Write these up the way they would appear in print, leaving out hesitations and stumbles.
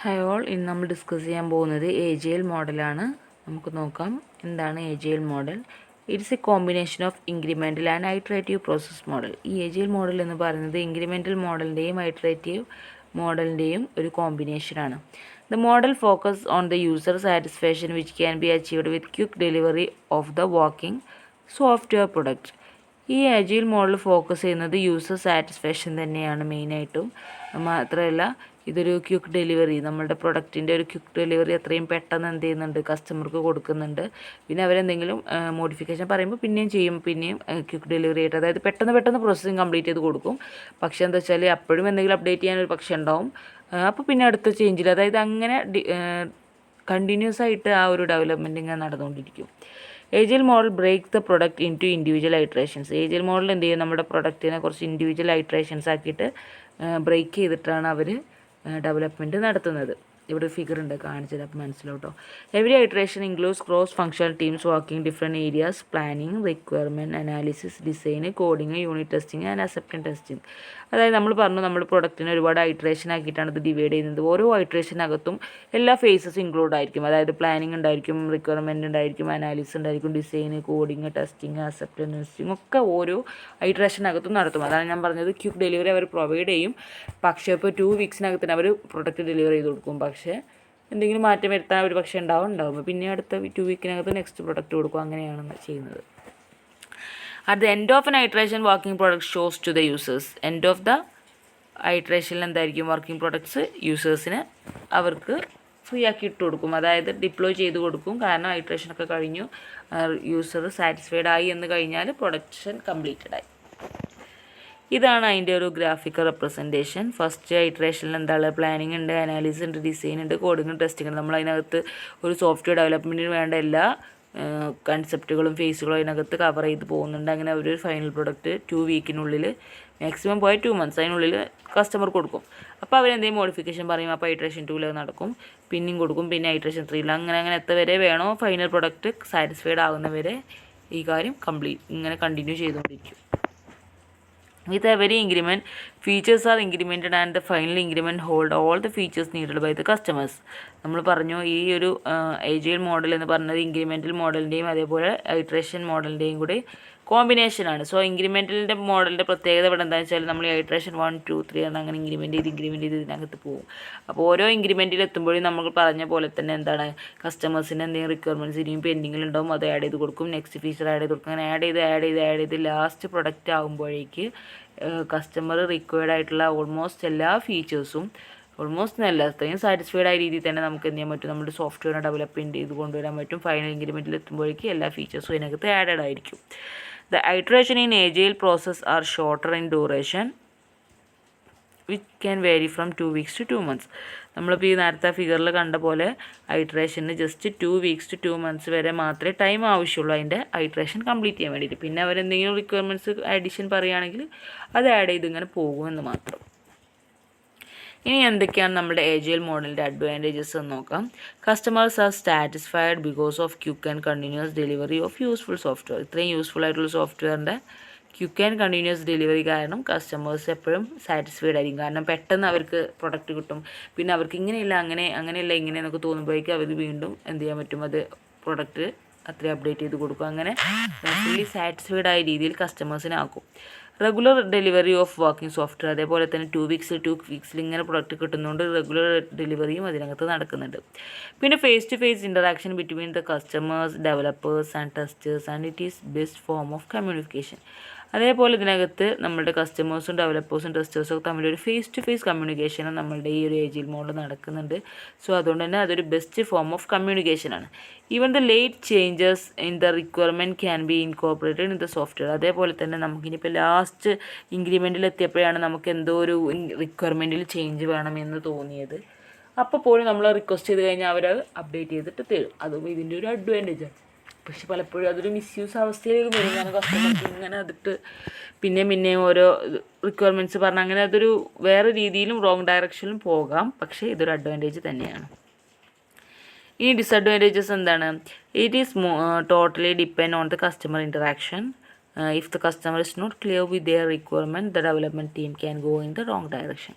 Hi all, ഇന്ന് നമ്മൾ discuss ചെയ്യാൻ പോകുന്നത് Agile മോഡലാണ്. നമുക്ക് നോക്കാം എന്താണ് Agile model. It's A combination of incremental and iterative process model. ഈ Agile മോഡൽ എന്ന് പറയുന്നത് ഇൻക്രിമെൻ്റൽ മോഡലിൻ്റെയും ഐട്രേറ്റീവ് മോഡലിൻ്റെയും ഒരു കോമ്പിനേഷനാണ്. The model focus on the user satisfaction which can be achieved with quick delivery of the working software product. ഈ Agile model focus ചെയ്യുന്നത് user satisfaction തന്നെയാണ് മെയിനായിട്ടും. മാത്രമല്ല ഇതൊരു ക്വിക്ക് ഡെലിവറി, നമ്മളുടെ പ്രൊഡക്റ്റിൻ്റെ ഒരു ക്വിക്ക് ഡെലിവറി അത്രയും പെട്ടെന്ന് എന്ത് ചെയ്യുന്നുണ്ട്, കസ്റ്റമർക്ക് കൊടുക്കുന്നുണ്ട്. പിന്നെ അവരെന്തെങ്കിലും മോഡിഫിക്കേഷൻ പറയുമ്പോൾ പിന്നെയും ക്വിക്ക് ഡെലിവറി ആയിട്ട്, അതായത് പെട്ടെന്ന് പ്രോസസ്സിങ് കംപ്ലീറ്റ് ചെയ്ത് കൊടുക്കും. പക്ഷേ എന്താ വെച്ചാൽ അപ്പോഴും എന്തെങ്കിലും അപ്ഡേറ്റ് ചെയ്യാനൊരു പക്ഷേ ഉണ്ടാവും. അപ്പോൾ പിന്നെ അടുത്ത ചേഞ്ചിൽ, അതായത് അങ്ങനെ കണ്ടിന്യൂസ് ആയിട്ട് ആ ഒരു ഡെവലപ്മെൻറ്റ് ഇങ്ങനെ നടന്നുകൊണ്ടിരിക്കും. Agile model breaks the product into individual iterations. Agile model എന്ത് ചെയ്യും, നമ്മുടെ പ്രൊഡക്റ്റിനെ കുറച്ച് ഇൻഡിവിജ്വൽ ഐട്രേഷൻസ് ആക്കിയിട്ട് ബ്രേക്ക് ചെയ്തിട്ടാണ് അവർ ഡെവലപ്മെൻറ്റ് നടത്തുന്നത്. ഇവിടെ ഫിഗർ ഉണ്ട്, കാണിച്ചത് അപ്പോൾ മനസ്സിലാവും. Every iteration includes cross functional teams working different areas, planning, requirement analysis, design, coding, unit testing and acceptance testing. അതായത് നമ്മൾ പറഞ്ഞു, നമ്മൾ പ്രൊഡക്റ്റിനെ ഒരുപാട് ഐട്രേഷൻ ആക്കിയിട്ടാണ് ഇത് ഡിവൈഡ് ചെയ്യുന്നത്. ഓരോ ഐട്രേഷനകത്തും എല്ലാ ഫേസസ് ഇൻക്ലൂഡ് ആയിരിക്കും. അതായത് പ്ലാനിങ് ഉണ്ടായിരിക്കും, റിക്വയർമെൻറ്റ് ഉണ്ടായിരിക്കും, അനാലിസിസ് ഉണ്ടായിരിക്കും, design, coding, testing, acceptance testing ഒക്കെ ഓരോ ഐട്രേഷനകത്തും നടത്തും. അതാണ് ഞാൻ പറഞ്ഞത്, ക്വിക്ക് ഡെലിവറി അവർ പ്രൊവൈഡ് ചെയ്യും. പക്ഷേ ഇപ്പോൾ 2 വീക്സിനകത്തിന് അവർ പ്രൊഡക്റ്റ് ഡെലിവർ ചെയ്ത് കൊടുക്കും. പക്ഷേ എന്തെങ്കിലും മാറ്റം വരുത്താൻ ഒരു പക്ഷേ ഉണ്ടാവും. പിന്നെ അടുത്ത 2 വീക്കിനകത്ത് നെക്സ്റ്റ് പ്രൊഡക്റ്റ് കൊടുക്കും. അങ്ങനെയാണ് ചെയ്യുന്നത്. At the end of an iteration working product shows to the users. End of the ഐട്രേഷനിൽ എന്തായിരിക്കും, വർക്കിംഗ് പ്രൊഡക്ട്സ് യൂസേഴ്സിന് അവർക്ക് ഫ്രീ ആക്കി ഇട്ട് കൊടുക്കും. അതായത് ഡിപ്ലോയ് ചെയ്ത് കൊടുക്കും. കാരണം ഐട്രേഷനൊക്കെ കഴിഞ്ഞു, യൂസർ സാറ്റിസ്ഫൈഡ് ആയി എന്ന് കഴിഞ്ഞാൽ പ്രൊഡക്ഷൻ കംപ്ലീറ്റഡ് ആയി. ഇതാണ് അതിൻ്റെ ഒരു ഗ്രാഫിക്കൽ റെപ്രസെൻറ്റേഷൻ. ഫസ്റ്റ് ഐട്രേഷനിൽ എന്താണ്, പ്ലാനിങ് ഉണ്ട്, അനാലിസിസ് ഉണ്ട്, ഡിസൈൻ ഉണ്ട്, കോഡിങ്ങും ടെസ്റ്റിംഗ് ഉണ്ട്. നമ്മൾ അതിനകത്ത് ഒരു സോഫ്റ്റ്വെയർ ഡെവലപ്മെൻറ്റിന് വേണ്ട എല്ലാ കൺസെപ്റ്റുകളും ഫേസുകളും അതിനകത്ത് കവർ ചെയ്ത് പോകുന്നുണ്ട്. അങ്ങനെ ഒരു ഫൈനൽ പ്രൊഡക്റ്റ് 2 വീക്കിനുള്ളിൽ, മാക്സിമം പോയ 2 മന്ത്സ് അതിനുള്ളിൽ കസ്റ്റമർ കൊടുക്കും. അപ്പോൾ അവരെന്തെങ്കിലും മോഡിഫിക്കേഷൻ പറയും. അപ്പോൾ ഐട്രേഷൻ 2 നടക്കും, പിന്നെയും കൊടുക്കും, പിന്നെ ഐട്രേഷൻ 3 അങ്ങനെ എത്തവരെ വേണോ ഫൈനൽ പ്രൊഡക്റ്റ് സാറ്റിസ്ഫൈഡ് ആകുന്നവരെ ഈ കാര്യം ഇങ്ങനെ കണ്ടിന്യൂ ചെയ്തുകൊണ്ടിരിക്കും. With every increment, features are incremented and the final increment hold all the features needed by the customers. നമ്മൾ പറഞ്ഞു, ഈ ഒരു Agile മോഡൽ എന്ന് പറഞ്ഞത് ഇൻക്രിമെൻ്റൽ മോഡലിൻ്റെയും അതേപോലെ ഐട്രേഷൻ മോഡലിൻ്റെയും കൂടി കോമ്പിനേഷനാണ്. സോ ഇൻക്രിമെൻ്റലിൻ്റെ മോഡലിൻ്റെ പ്രത്യേകത ഇവിടെ എന്താണെന്ന് വെച്ചാൽ, നമ്മൾ ഐട്രേഷൻ 1, 2, 3 ആണ് അങ്ങനെ ഇൻക്രിമെൻ്റ് ചെയ്ത് ഇതിനകത്ത് പോകും. അപ്പോൾ ഓരോ ഇൻക്രിമെൻറ്റിൽ എത്തുമ്പോഴും നമ്മൾ പറഞ്ഞ പോലെ തന്നെ എന്താണ്, കസ്റ്റമേഴ്സിന് എന്തെങ്കിലും റിക്വയർമെൻറ്റ്സ് ഇനിയും പെൻഡിങ്ങിലുണ്ടാവും, അത് ആഡ് ചെയ്ത് കൊടുക്കും, നെക്സ്റ്റ് ഫീച്ചർ ആഡ് ചെയ്ത് കൊടുക്കും. അങ്ങനെ ആഡ് ചെയ്ത് ലാസ്റ്റ് പ്രൊഡക്റ്റ് ആകുമ്പോഴേക്ക് കസ്റ്റമർ റിക്വയർഡ് ആയിട്ടുള്ള ഓൾമോസ്റ്റ് എല്ലാ ഫീച്ചേഴ്സും, ഓൾമോസ്റ്റ് നല്ല അത്രയും സാറ്റിസ്ഫൈഡ് ആയ രീതിയിൽ തന്നെ നമുക്ക് എന്ത് ചെയ്യാൻ പറ്റും, നമ്മുടെ സോഫ്റ്റ്വെയറിനെ ഡെവലപ്മെൻറ്റ് ചെയ്ത് കൊണ്ടുവരാൻ പറ്റും. ഫൈനൽ ഇൻക്രിമെൻറ്റിൽ എത്തുമ്പോഴേക്ക് എല്ലാ ഫീച്ചേഴ്സും അതിനകത്ത് ആഡഡ് ആയിരിക്കും. The iteration in Agile process are shorter in duration which can vary from 2 weeks to 2 months. നമ്മളിപ്പോൾ ഈ നേരത്തെ ഫിഗറിൽ കണ്ട പോലെ ഐട്രേഷന് ജസ്റ്റ് 2 വീക്സ് ടു 2 മന്ത്സ് വരെ മാത്രമേ ടൈം ആവശ്യമുള്ളൂ അതിൻ്റെ ഐട്രേഷൻ കംപ്ലീറ്റ് ചെയ്യാൻ വേണ്ടിയിട്ട്. പിന്നെ അവരെന്തെങ്കിലും റിക്വയർമെൻറ്റ്സ് അഡീഷൻ പറയുകയാണെങ്കിൽ അത് ആഡ് ചെയ്ത് ഇങ്ങനെ പോകുമെന്ന് മാത്രം. ഇനി എന്തൊക്കെയാണ് നമ്മുടെ Agile മോഡലിൻ്റെ അഡ്വാൻറ്റേജസ് എന്ന് നോക്കാം. Customers R satisfied because of quick and continuous delivery of useful software. ഇത്രയും യൂസ്ഫുൾ ആയിട്ടുള്ള സോഫ്റ്റ്വെയറിൻ്റെ ക്വിക്ക് ആൻഡ് കണ്ടിന്യൂസ് ഡെലിവറി കാരണം കസ്റ്റമേഴ്സ് എപ്പോഴും സാറ്റിസ്ഫൈഡ് ആയിരിക്കും. കാരണം പെട്ടെന്ന് അവർക്ക് പ്രൊഡക്റ്റ് കിട്ടും. പിന്നെ അവർക്ക് അങ്ങനെയല്ല എന്നൊക്കെ തോന്നുമ്പോഴേക്കും അവർ വീണ്ടും എന്ത് ചെയ്യാൻ പറ്റും, അത് പ്രൊഡക്റ്റ് അത്രയും അപ്ഡേറ്റ് ചെയ്ത് കൊടുക്കും. അങ്ങനെ ഫുള്ളി സാറ്റിസ്ഫൈഡ് ആയ രീതിയിൽ കസ്റ്റമേഴ്സിനെ ആക്കും. Regular delivery of working software, അതേപോലെ തന്നെ 2 വീക്സിൽ ഇങ്ങനെ പ്രൊഡക്റ്റ് കിട്ടുന്നതുകൊണ്ട് റെഗുലർ ഡെലിവറിയും അതിനകത്ത് നടക്കുന്നുണ്ട്. പിന്നെ face to face interaction between the customers, developers and testers and it is best form of communication. അതേപോലെ ഇതിനകത്ത് നമ്മളുടെ കസ്റ്റമേഴ്സും ഡെവലപ്പേഴ്സും ടെസ്റ്റേഴ്സും ഒക്കെ തമ്മിലൊരു ഫേസ് ടു ഫേസ് കമ്മ്യൂണിക്കേഷനും നമ്മളുടെ ഈ ഒരു Agile മോഡൽ നടക്കുന്നുണ്ട്. സോ അതുകൊണ്ട് തന്നെ അതൊരു ബെസ്റ്റ് ഫോം ഓഫ് കമ്മ്യൂണിക്കേഷനാണ്. Even the late changes in the requirement can be incorporated in the software. അതേപോലെ തന്നെ നമുക്കിനിപ്പോൾ ലാസ്റ്റ് ഇൻക്രിമെൻറ്റിൽ എത്തിയപ്പോഴാണ് നമുക്ക് എന്തോ ഒരു റിക്വയർമെൻറ്റിൽ ചേഞ്ച് വേണമെന്ന് തോന്നിയത്. അപ്പോൾ പോലും നമ്മൾ റിക്വസ്റ്റ് ചെയ്ത് കഴിഞ്ഞാൽ അവർ അപ്ഡേറ്റ് ചെയ്തിട്ട് തരും. അതും ഇതിൻ്റെ ഒരു അഡ്വാൻറ്റേജാണ്. പക്ഷെ പലപ്പോഴും അതൊരു മിസ്യൂസ് അവസ്ഥയിലേക്ക് വരും. കാരണം കസ്റ്റമർക്ക് ഇങ്ങനെ അതിട്ട് പിന്നെയും ഓരോ റിക്വയർമെൻറ്റ്സ് പറഞ്ഞാൽ അങ്ങനെ അതൊരു വേറെ രീതിയിലും റോങ് ഡയറക്ഷനിലും പോകാം. പക്ഷേ ഇതൊരു അഡ്വാൻറ്റേജ് തന്നെയാണ്. ഈ ഡിസഡ്വാൻറ്റേജസ് എന്താണ്? It is totally depend on the customer interaction. If the customer is not clear with their requirement, the development team can go in the wrong direction.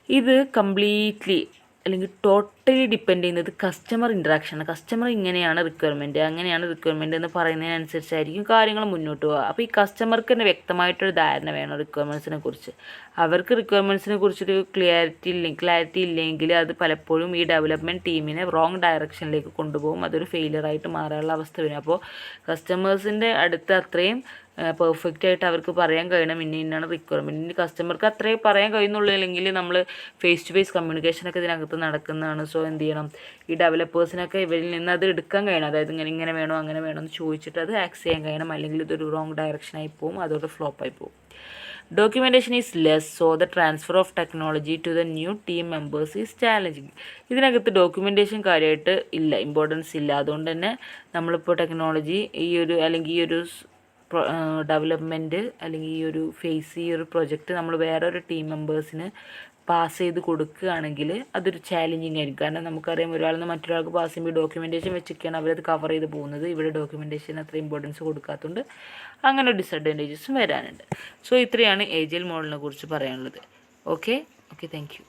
ഇത് കംപ്ലീറ്റ്ലി അല്ലെങ്കിൽ ടോട്ടലി ഡിപ്പെൻഡ് ചെയ്യുന്നത് customer ഇൻട്രാക്ഷനാണ്. Customer ഇങ്ങനെയാണ് requirement, അങ്ങനെയാണ് requirement എന്ന് പറയുന്നതിനനുസരിച്ചായിരിക്കും കാര്യങ്ങൾ മുന്നോട്ട് പോകുക. അപ്പോൾ ഈ കസ്റ്റമർക്ക് തന്നെ വ്യക്തമായിട്ടൊരു ധാരണ വേണം റിക്വയർമെൻറ്റ്സിനെ കുറിച്ച്. അവർക്ക് റിക്വയർമെൻറ്റ്സിനെ കുറിച്ചൊരു ക്ലാരിറ്റി ഇല്ലെങ്കിൽ അത് പലപ്പോഴും ഈ ഡെവലപ്മെൻറ്റ് ടീമിനെ റോങ് ഡയറക്ഷനിലേക്ക് കൊണ്ടുപോകും. അതൊരു ഫെയിലിയറായിട്ട് മാറാനുള്ള അവസ്ഥ വരും. അപ്പോൾ കസ്റ്റമേഴ്സിൻ്റെ അടുത്ത് അത്രയും പെർഫെക്റ്റ് ആയിട്ട് അവർക്ക് പറയാൻ കഴിയണം ഇന്നാണ് റിക്വയർമെൻറ്റ്. ഇനി കസ്റ്റമർക്ക് അത്രയും പറയാൻ കഴിയുന്നുള്ളൂ, അല്ലെങ്കിൽ നമ്മൾ ഫേസ് ടു ഫേസ് കമ്മ്യൂണിക്കേഷനൊക്കെ ഇതിനകത്ത് നടക്കുന്നതാണ്. സോ എന്ത് ചെയ്യണം, ഈ ഡെവലപ്പേഴ്സിനൊക്കെ ഇവരിൽ നിന്ന് അത് എടുക്കാൻ കഴിയണം. അതായത് ഇങ്ങനെ വേണോ അങ്ങനെ വേണോ എന്ന് ചോദിച്ചിട്ട് അത് ആക്സ് ചെയ്യാൻ കഴിയണം. അല്ലെങ്കിൽ ഇതൊരു റോങ് ഡയറക്ഷനായി പോകും, അതോടെ ഫ്ലോപ്പായി പോകും. Documentation is less, so the transfer of technology to the new team members is challenging. ഇതിനകത്ത് ഡോക്യുമെൻറ്റേഷൻ കാര്യമായിട്ട് ഇല്ല, ഇമ്പോർട്ടൻസ് ഇല്ല. അതുകൊണ്ട് തന്നെ നമ്മളിപ്പോൾ ടെക്നോളജി അല്ലെങ്കിൽ ഈ ഒരു ഡെവലപ്മെൻറ്റ് അല്ലെങ്കിൽ ഈ ഒരു പ്രൊജക്റ്റ് നമ്മൾ വേറൊരു ടീം മെമ്പേഴ്സിന് പാസ് ചെയ്ത് കൊടുക്കുകയാണെങ്കിൽ അതൊരു ചാലഞ്ചിങ് ആയിരിക്കും. കാരണം നമുക്കറിയാം, ഒരാളിൽ നിന്ന് മറ്റൊരാൾക്ക് പാസ് ചെയ്യുമ്പോൾ ഡോക്യുമെൻറ്റേഷൻ വെച്ചൊക്കെയാണ് അവരത് കവർ ചെയ്ത് പോകുന്നത്. ഇവിടെ ഡോക്യുമെൻറ്റേഷൻ അത്ര ഇമ്പോർട്ടൻസ് കൊടുക്കാത്തതുകൊണ്ട് അങ്ങനെ ഡിസഡ്വാൻറ്റേജസും വരാനുണ്ട്. സോ ഇത്രയാണ് ഏജൈൽ മോഡലിനെ കുറിച്ച് പറയാനുള്ളത്. Okay, thank you.